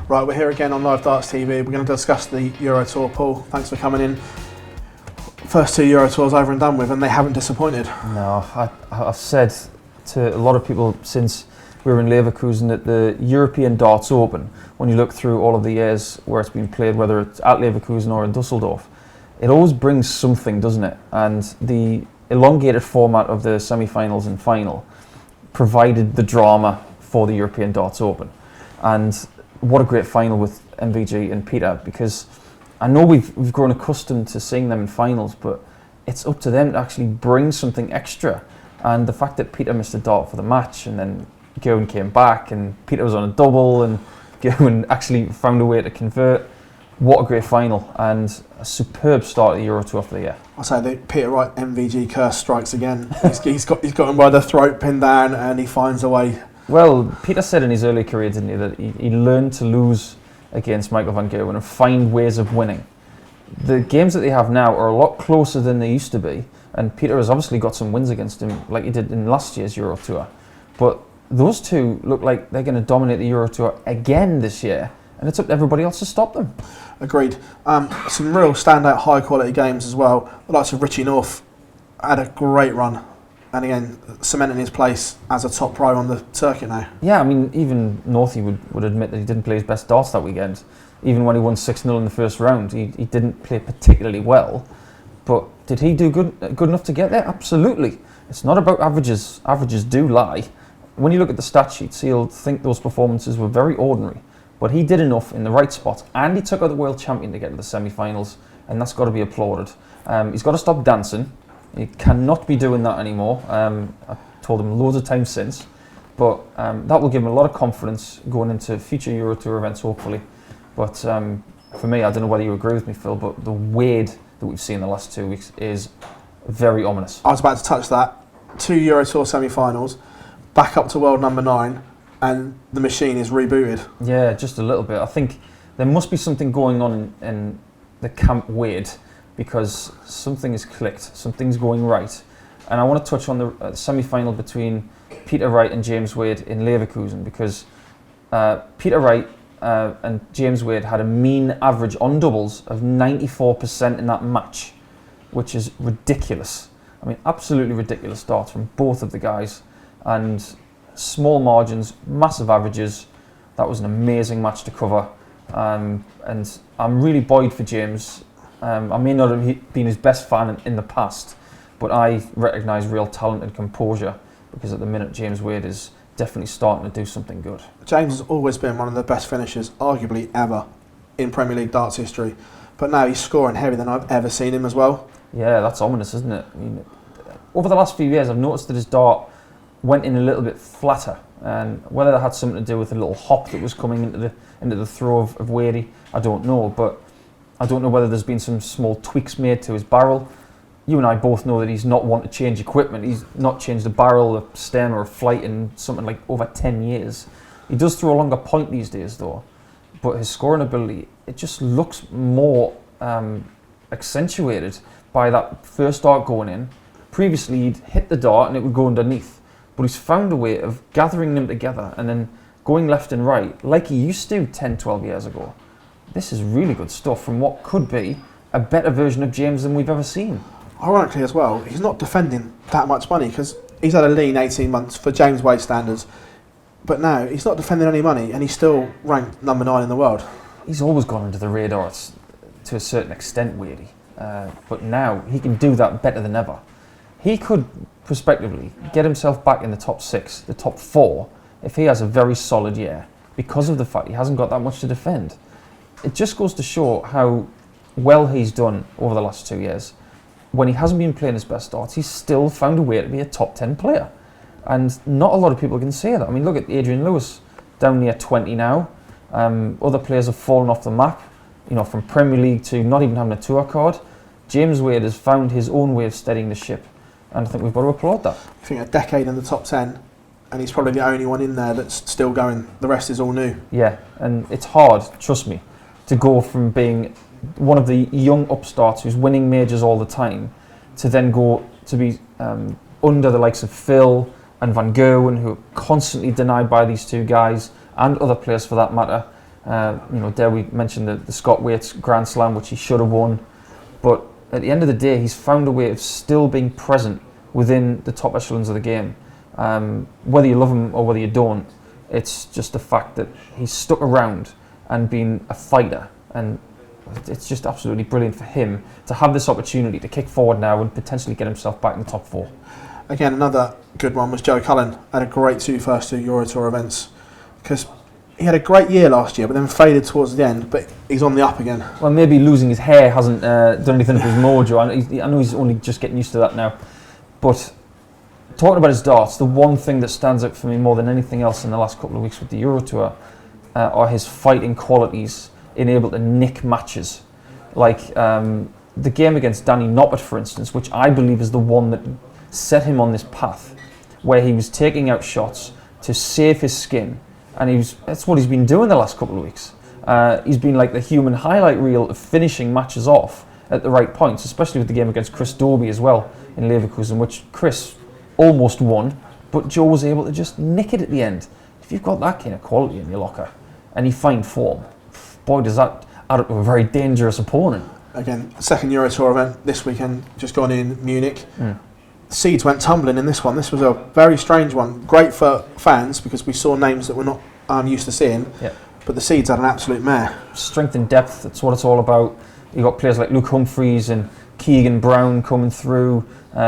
Right, we're here again on Live Darts TV. We're going to discuss the Euro Tour. Paul, thanks for coming in. First 2 Euro Tours over and done with, and they haven't disappointed. No, I've said to a lot of people since we were in Leverkusen that the European Darts Open, when you look through all of the years where it's been played, whether it's at Leverkusen or in Dusseldorf, it always brings something, doesn't it? And the elongated format of the semi-finals and final provided the drama for the European Darts Open. And what a great final with MVG and Peter, because I know we've grown accustomed to seeing them in finals, but it's up to them to actually bring something extra. And the fact that Peter missed a dart for the match, and then Gerwen came back, and Peter was on a double, and Gerwen actually found a way to convert. What a great final, and a superb start of the Euro Tour for the year. I'll say the Peter Wright MVG curse strikes again. he's got him by the throat, pinned down, and he finds a way. Well, Peter said in his early career, didn't he, that he learned to lose against Michael van Gerwen and find ways of winning. The games that they have now are a lot closer than they used to be, and Peter has obviously got some wins against him, like he did in last year's Euro Tour. But those two look like they're going to dominate the Euro Tour again this year, and it's up to everybody else to stop them. Agreed. Some real standout high quality games as well. The likes of Richie North had a great run, and again cementing his place as a top pro on the circuit now. Yeah, I mean, even Northey would admit that he didn't play his best darts that weekend. Even when he won 6-0 in the first round, he didn't play particularly well. But did he do good enough to get there? Absolutely. It's not about averages. Averages do lie. When you look at the stat sheets, you'll think those performances were very ordinary. But he did enough in the right spot, and he took out the world champion to get to the semi-finals, and that's got to be applauded. He's got to stop dancing. He cannot be doing that anymore. I've told him loads of times since. But that will give him a lot of confidence going into future Euro Tour events, hopefully. But for me, I don't know whether you agree with me, Phil, but the Wade that we've seen in the last 2 weeks is very ominous. I was about to touch that. 2 Euro Tour semi-finals, back up to world number 9, and the machine is rebooted. Yeah, just a little bit. I think there must be something going on in the Camp Wade, because something has clicked, something's going right. And I want to touch on the semi-final between Peter Wright and James Wade in Leverkusen, because Peter Wright and James Wade had a mean average on doubles of 94% in that match, which is ridiculous. I mean, absolutely ridiculous starts from both of the guys, and small margins, massive averages. That was an amazing match to cover, and I'm really buoyed for James. I may not have been his best fan in the past, but I recognise real talent and composure, because at the minute James Wade is definitely starting to do something good. James has always been one of the best finishers, arguably ever, in Premier League darts history. But now he's scoring heavier than I've ever seen him as well. Yeah, that's ominous, isn't it? I mean, over the last few years, I've noticed that his dart went in a little bit flatter, and whether that had something to do with the little hop that was coming into the throw of Wadey, I don't know. But I don't know whether there's been some small tweaks made to his barrel. You and I both know that he's not one to change equipment. He's not changed a barrel, a stem or a flight in something like over 10 years. He does throw a longer point these days though, but his scoring ability, it just looks more accentuated by that first dart going in. Previously he'd hit the dart and it would go underneath, but he's found a way of gathering them together and then going left and right like he used to 10, 12 years ago. This is really good stuff from what could be a better version of James than we've ever seen. Ironically as well, he's not defending that much money, because he's had a lean 18 months for James Wade standards, but now he's not defending any money and he's still ranked number 9 in the world. He's always gone under the radar to a certain extent, Wadey, but now he can do that better than ever. He could prospectively get himself back in the top 6, the top 4, if he has a very solid year, because of the fact he hasn't got that much to defend. It just goes to show how well he's done over the last 2 years. When he hasn't been playing his best darts, he's still found a way to be a top 10 player. And not a lot of people can say that. I mean, look at Adrian Lewis, down near 20 now. Other players have fallen off the map, you know, from Premier League to not even having a tour card. James Wade has found his own way of steadying the ship, and I think we've got to applaud that. I think a decade in the top 10, and he's probably the only one in there that's still going. The rest is all new. Yeah, and it's hard, trust me, to go from being one of the young upstarts who's winning majors all the time to then go to be under the likes of Phill and Van Gerwen, who are constantly denied by these two guys and other players for that matter. There we mentioned the Scott Waits Grand Slam, which he should have won. But at the end of the day, he's found a way of still being present within the top echelons of the game. Whether you love him or whether you don't, it's just the fact that he's stuck around and been a fighter. And it's just absolutely brilliant for him to have this opportunity to kick forward now and potentially get himself back in the top 4. Again, another good one was Joe Cullen. Had a great first two Euro Tour events, because he had a great year last year, but then faded towards the end. But he's on the up again. Well, maybe losing his hair hasn't done anything for his mojo. I know he's only just getting used to that now. But talking about his darts, the one thing that stands out for me more than anything else in the last couple of weeks with the Euro Tour are his fighting qualities in able to nick matches. Like the game against Danny Noppert, for instance, which I believe is the one that set him on this path, where he was taking out shots to save his skin, and that's what he's been doing the last couple of weeks. He's been like the human highlight reel of finishing matches off at the right points, especially with the game against Chris Dobie as well in Leverkusen, which Chris almost won, but Joe was able to just nick it at the end. If you've got that kind of quality in your locker and you find form, boy, does that add up to a very dangerous opponent. Again, second Euro Tour event this weekend, just gone in Munich. Seeds went tumbling in this one. This was a very strange one. Great for fans because we saw names that we're not used to seeing. Yeah. But the Seeds had an absolute mare. Strength and depth, that's what it's all about. You've got players like Luke Humphreys and Keegan Brown coming through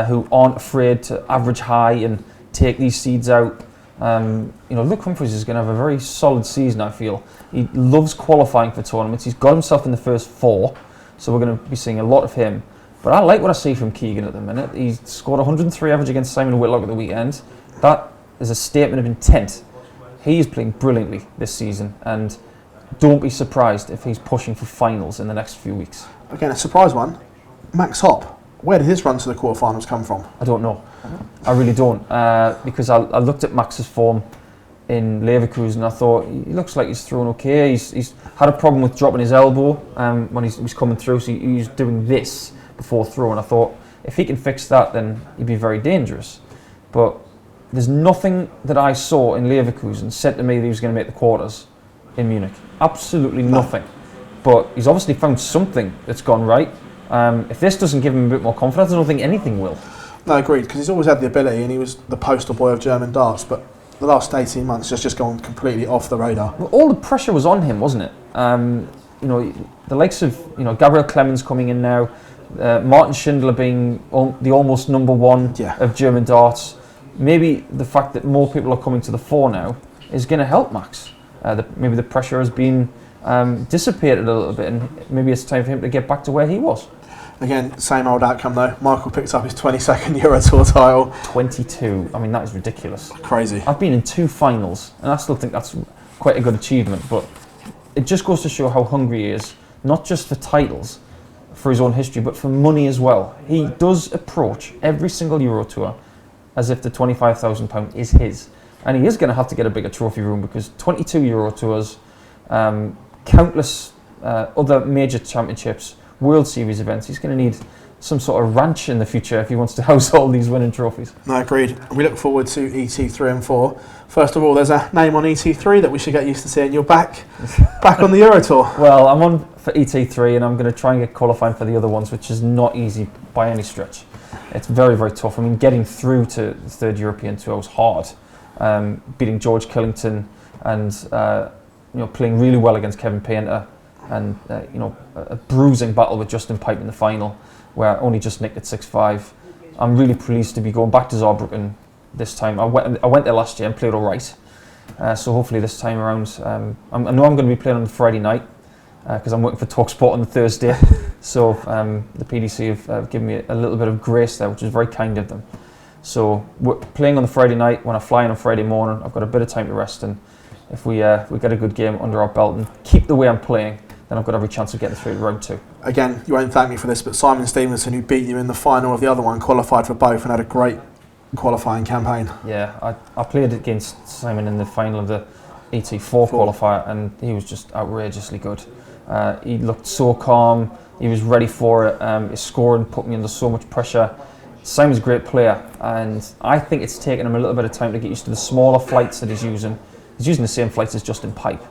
who aren't afraid to average high and take these Seeds out. Luke Humphreys is going to have a very solid season, I feel. He loves qualifying for tournaments. He's got himself in the first 4, so we're going to be seeing a lot of him. But I like what I see from Keegan at the minute. He scored 103 average against Simon Whitlock at the weekend. That is a statement of intent. He is playing brilliantly this season, and don't be surprised if he's pushing for finals in the next few weeks. Again, a surprise one. Max Hopp. Where did his run to the quarterfinals come from? I don't know. I really don't. Because I looked at Max's form in Leverkusen and I thought, he looks like he's thrown okay. He's had a problem with dropping his elbow when he was coming through, so he was doing this before throwing. I thought, if he can fix that, then he'd be very dangerous. But there's nothing that I saw in Leverkusen said to me that he was going to make the quarters in Munich. Absolutely nothing. But he's obviously found something that's gone right. If this doesn't give him a bit more confidence, I don't think anything will. No, agreed, because he's always had the ability and he was the poster boy of German darts, but the last 18 months has just gone completely off the radar. Well, all the pressure was on him, wasn't it? The likes of Gabriel Clemens coming in now, Martin Schindler being the almost number 1 of German darts. Maybe the fact that more people are coming to the fore now is going to help Max. Maybe the pressure has been dissipated a little bit, and maybe it's time for him to get back to where he was. Again, same old outcome though. Michael picks up his 22nd Euro Tour title. 22. I mean, that is ridiculous. Crazy. I've been in 2 finals, and I still think that's quite a good achievement. But it just goes to show how hungry he is, not just for titles, for his own history, but for money as well. He does approach every single Euro Tour as if the £25,000 is his. And he is going to have to get a bigger trophy room, because 22 Euro Tours, countless other major championships, World Series events, he's going to need some sort of ranch in the future if he wants to house all these winning trophies. No, agreed. We look forward to ET3 and 4. First of all, there's a name on ET3 that we should get used to seeing. You're back on the Euro Tour. Well, I'm on for ET3 and I'm going to try and get qualifying for the other ones, which is not easy by any stretch. It's very, very tough. I mean, getting through to the third European Tour was hard. Beating George Killington and playing really well against Kevin Painter, and a bruising battle with Justin Pipe in the final, where I only just nicked at 6-5. I'm really pleased to be going back to Saarbrücken this time. I went there last year and played all right. So hopefully this time around, I know I'm going to be playing on the Friday night because I'm working for TalkSport on the Thursday. So the PDC have given me a little bit of grace there, which is very kind of them. So we're playing on the Friday night. When I fly in on Friday morning, I've got a bit of time to rest, and if we get a good game under our belt and keep the way I'm playing, then I've got every chance of getting through to round 2. Again, you won't thank me for this, but Simon Stevenson, who beat you in the final of the other one, qualified for both and had a great qualifying campaign. Yeah, I played against Simon in the final of the ET4 qualifier, and he was just outrageously good. He looked so calm, he was ready for it, his scoring put me under so much pressure. Simon's a great player, and I think it's taken him a little bit of time to get used to the smaller flights that he's using. He's using the same flights as Justin Pipe.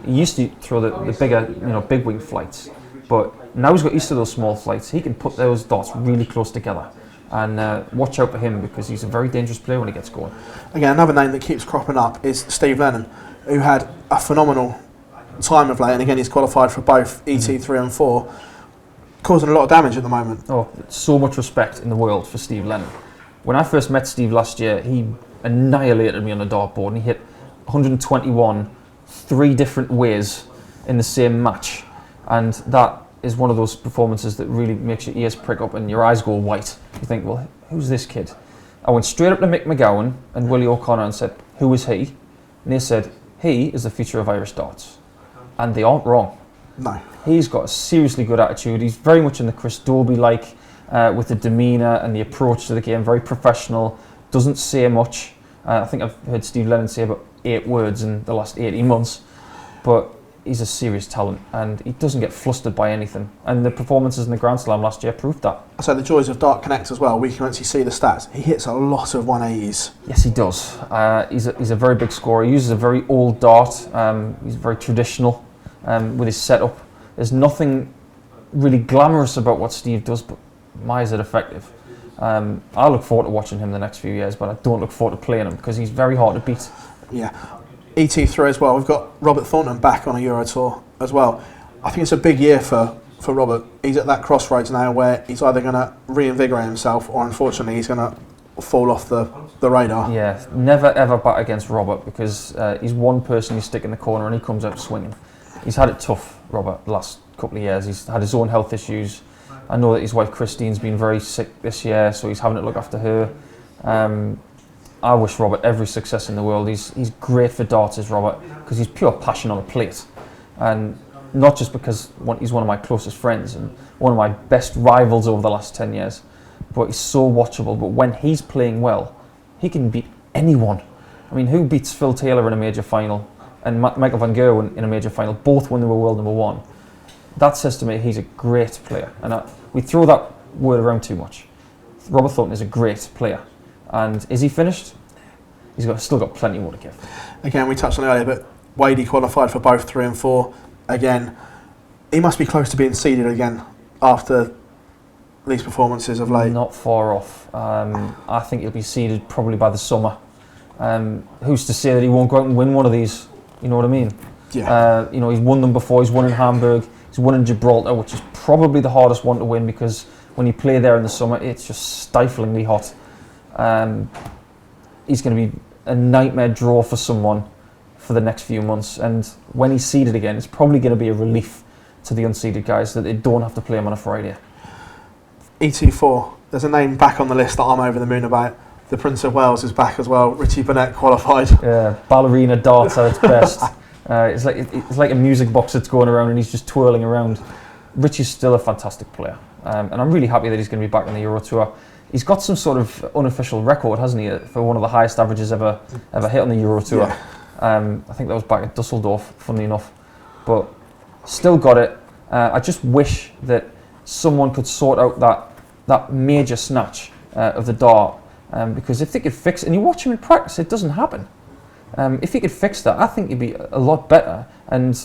He used to throw the bigger, big wing flights, but now he's got used to those small flights. He can put those darts really close together, and watch out for him because he's a very dangerous player when he gets going. Again, another name that keeps cropping up is Steve Lennon, who had a phenomenal time of late, and again he's qualified for both ET3 and 4, causing a lot of damage at the moment. Oh, so much respect in the world for Steve Lennon. When I first met Steve last year, he annihilated me on the dartboard, and he hit 121 3 different ways in the same match, and that is one of those performances that really makes your ears prick up and your eyes go white. You think, well, who's this kid? I went straight up to Mick McGowan and Willie O'Connor and said, who is he? And they said, he is the future of Irish darts. And they aren't wrong. No. He's got a seriously good attitude. He's very much in the Chris Dobey-like, with the demeanour and the approach to the game, very professional, doesn't say much. I think I've heard Steve Lennon say about 8 words in the last 18 months, but he's a serious talent and he doesn't get flustered by anything. And the performances in the Grand Slam last year proved that. So the joys of Dart Connect as well, we can actually see the stats. He hits a lot of 180s. Yes, he does. He's a very big scorer. He uses a very old dart. He's very traditional with his setup. There's nothing really glamorous about what Steve does, but my, is it effective. I look forward to watching him the next few years, but I don't look forward to playing him because he's very hard to beat. Yeah. ET3 as well. We've got Robert Thornton back on a Euro Tour as well. I think it's a big year for Robert. He's at that crossroads now where he's either going to reinvigorate himself or unfortunately he's going to fall off the radar. Yeah, never ever bat against Robert because he's one person you stick in the corner and he comes out swinging. He's had it tough, Robert, the last couple of years. He's had his own health issues. I know that his wife Christine's been very sick this year, so he's having to look after her. I wish Robert every success in the world. He's great for darts, is Robert, because he's pure passion on a plate. And not just because he's one of my closest friends and one of my best rivals over the last 10 years, but he's so watchable. But when he's playing well, he can beat anyone. I mean, who beats Phil Taylor in a major final and Michael van Gerwen in a major final, both when they were world number 1? That says to me he's a great player. And we throw that word around too much. Robert Thornton is a great player. And is he finished? He's still got plenty more to give. Again, we touched on it earlier, but Wadey qualified for both 3 and 4. Again, he must be close to being seeded again after these performances of late. Not far off. I think he'll be seeded probably by the summer. Who's to say that he won't go out and win one of these? You know what I mean? Yeah. He's won them before. He's won in Hamburg. He's won in Gibraltar, which is probably the hardest one to win because when you play there in the summer, it's just stiflingly hot. He's going to be a nightmare draw for someone for the next few months, and when he's seeded again, it's probably going to be a relief to the unseeded guys that they don't have to play him on a Friday. ET4, there's a name back on the list that I'm over the moon about. The Prince of Wales is back as well. Richie Burnett qualified. Yeah, ballerina darts at its best. It's like a music box that's going around and he's just twirling around. Richie's still a fantastic player, and I'm really happy that he's going to be back on the Euro Tour. He's got some sort of unofficial record, hasn't he, for one of the highest averages ever hit on the Euro Tour. Yeah. I think that was back at Dusseldorf, funnily enough. But still got it. I just wish that someone could sort out that major snatch of the dart, because if they could fix it, and you watch him in practice, it doesn't happen. If he could fix that, I think he'd be a lot better. And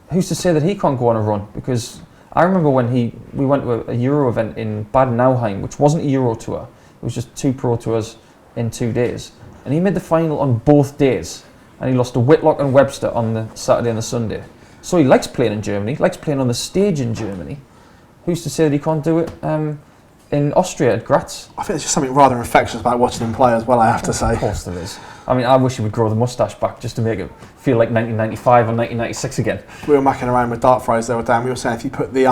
who's to say that he can't go on a run? Because I remember when we went to a Euro event in Bad Nauheim, which wasn't a Euro Tour. It was just 2 Pro Tours in 2 days. And he made the final on both days. And he lost to Whitlock and Webster on the Saturday and the Sunday. So he likes playing in Germany, likes playing on the stage in Germany. Who's to say that he can't do it in Austria at Graz? I think there's just something rather infectious about watching him play as well, I have to say. Of course there is. I mean, I wish he would grow the moustache back just to make it feel like 1995 or 1996 again. We were mucking around with dart throws the other day, and we were saying if you put the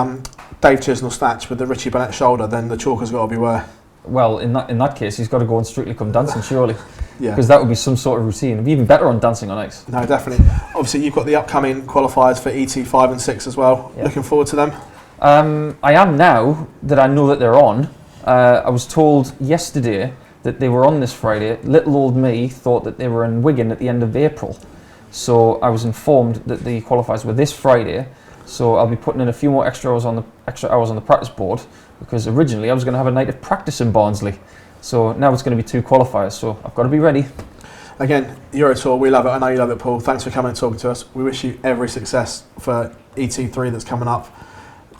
Dave Chisnell snatch with the Richie Burnett shoulder, then the chalker's got to be where. Well, in that case, he's got to go and Strictly Come Dancing, surely. Yeah. Because that would be some sort of routine. It'd be even better on Dancing on Ice. No, definitely. Obviously, you've got the upcoming qualifiers for ET 5 and 6 as well. Yeah. Looking forward to them? I am now that I know that they're on. I was told yesterday that they were on this Friday. Little old me thought that they were in Wigan at the end of April. So I was informed that the qualifiers were this Friday. So I'll be putting in a few more extra hours on the practice board, because originally I was going to have a night of practice in Barnsley. So now it's going to be 2 qualifiers, so I've got to be ready. Again, Euro Tour, we love it. I know you love it, Paul. Thanks for coming and talking to us. We wish you every success for ET3 that's coming up.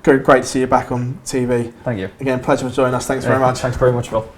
Great to see you back on TV. Thank you. Again, pleasure for joining us. Thanks very much. Thanks very much, Phil.